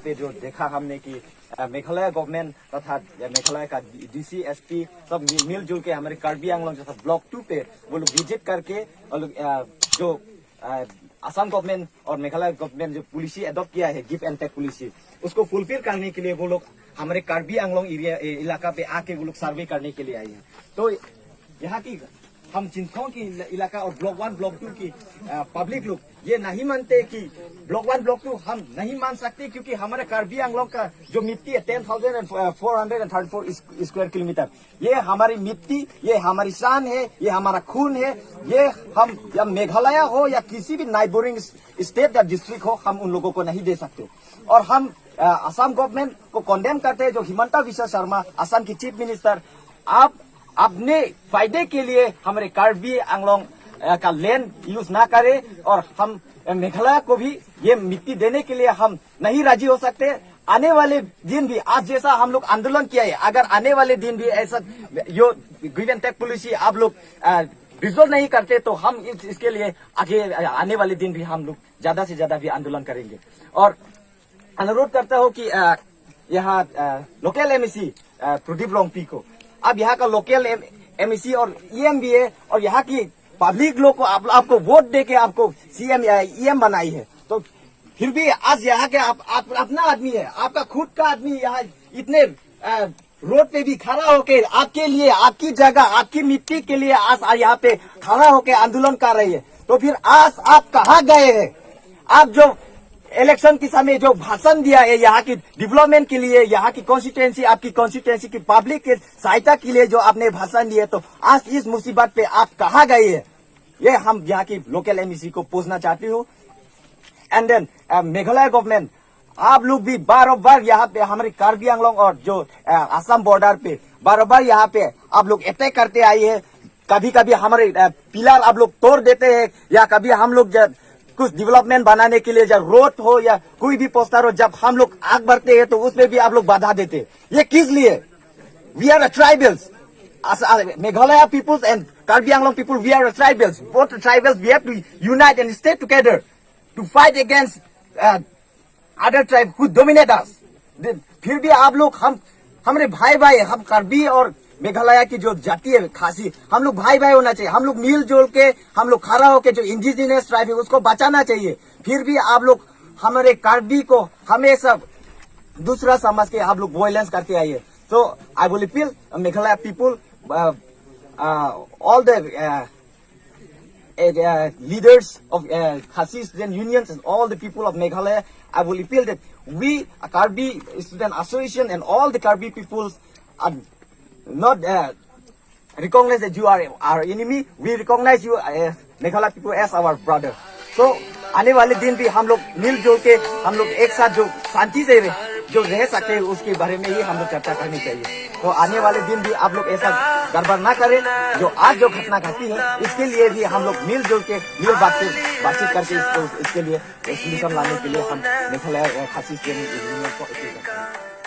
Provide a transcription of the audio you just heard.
पे जो देखा हमने कि मेघालय गवर्नमेंट तथा मेघालय का डीसी एसपी सब मिलजुल के हमारे कार्बी आंगलोंग जैसा ब्लॉक 2 पे वो लोग विजिट करके और लोग जो असम गवर्नमेंट और मेघालय गवर्नमेंट जो पॉलिसी अडॉप्ट किया है गिव एंड टेक पॉलिसी उसको फुलफिल करने के लिए वो लोग हमारे कार्बी आंगलोंग एरिया इलाका पे आके वो लोग सर्वे करने के लिए आए हैं। तो यहाँ की हम चिंताओं की इलाका और ब्लॉक 1 ब्लॉक 2 की पब्लिक लोग ये नहीं मानते कि ब्लॉक 1 ब्लॉक 2 हम नहीं मान सकते क्योंकि हमारे कार्बी आंगलोंग का जो मिट्टी है 10,434 स्क्वायर किलोमीटर, ये हमारी मिट्टी, ये हमारी शान है, ये हमारा खून है। ये हम या मेघालय हो या किसी भी नाइबरिंग स्टेट या डिस्ट्रिक्ट हो, हम उन लोगों को नहीं दे सकते। और हम असम गवर्नमेंट को कॉन्डेम करते हैं, जो हिमंता विश्व शर्मा असम की चीफ मिनिस्टर, आप अपने फायदे के लिए हमारे कार्बी आंगलोंग का लैंड यूज ना करे और हम मेघालय को भी ये मिट्टी देने के लिए हम नहीं राजी हो सकते। आने वाले दिन भी आज जैसा हम लोग आंदोलन किया है, अगर आने वाले दिन भी ऐसा जो गिव एंड टेक पॉलिसी आप लोग रिजोल्व नहीं करते तो हम इसके लिए आगे आने वाले दिन भी हम लोग ज्यादा से ज्यादा भी आंदोलन करेंगे। और अनुरोध करता हूँ कि यहाँ लोकल एमएसी प्रदीप रोंगपी को, अब यहाँ का लोकल एमएसी और ईएम भी है और यहाँ की पब्लिक लोग को आपको वोट दे के आपको सीएम या ईएम बनाई है, तो फिर भी आज यहाँ के आप अपना आदमी है, आपका खुद का आदमी यहाँ इतने रोड पे भी खड़ा होके आपके लिए, आपकी जगह, आपकी मिट्टी के लिए आज यहाँ पे खड़ा होके आंदोलन कर रही है, तो फिर आज आप कहाँ गए हैं? आप जो इलेक्शन के समय जो भाषण दिया है यहाँ की डेवलपमेंट के लिए, यहाँ की कॉन्स्टिट्यूएंसी, आपकी कॉन्स्टिट्यूएंसी की पब्लिक के सहायता के लिए जो आपने भाषण दिए, तो आज इस मुसीबत पे आप कहाँ गए हैं? ये हम यहाँ की लोकल एमएसी को पूछना चाहती हूँ। एंड देन मेघालय गवर्नमेंट, आप लोग भी बार यहाँ पे हमारे कार्बी आंगलोंग और जो असम बॉर्डर पे बार यहाँ पे आप लोग अटैक करते आई है। कभी कभी हमारे पिलर आप लोग तोड़ देते हैं, या कभी हम लोग कुछ डेवलपमेंट बनाने के लिए जब रोड हो या कोई भी पोस्टर हो, जब हम लोग आग बढ़ते हैं तो उसमें भी आप लोग बाधा देते हैं। ये किस लिए? We are tribals, Meghalaya peoples and Karbi Anglong people, we are tribals, both tribals, we have to unite and stay together to fight against other tribe who dominate us. फिर भी आप लोग हमारे भाई, हम कार्बी और मेघालय की जो जाति है खासी, हम लोग भाई होना चाहिए। हम लोग मिलजुल के, हम लोग खड़ा होके जो इंडिजिनियस ट्राइब है उसको बचाना चाहिए। फिर भी आप लोग हमारे कार्बी को हमेशा दूसरा समझ के आप लोग वायलेंस करते आइए। तो I will appeal Meghalaya people, all the leaders of Khasi student unions and all the people of Meghalaya, I will appeal that we, Karbi Student Association and all the Karbi peoples are not recognize that you are our enemy. We recognize you, Meghalaya people, as our brother. So आने वाले दिन भी हम लोग मिलजुल के, हम लोग एक साथ जो शांति से जो रह सकते हैं उसके बारे में ही हम लोग चर्चा करनी चाहिए। तो आने वाले दिन भी आप लोग ऐसा गड़बड़ ना करें। जो आज जो घटना घटी है इसके लिए भी हम लोग मिलजुल के बातचीत करके इसके लिए सोल्यूशन लाने के लिए हम मेघालय खासी को अपील करते हैं।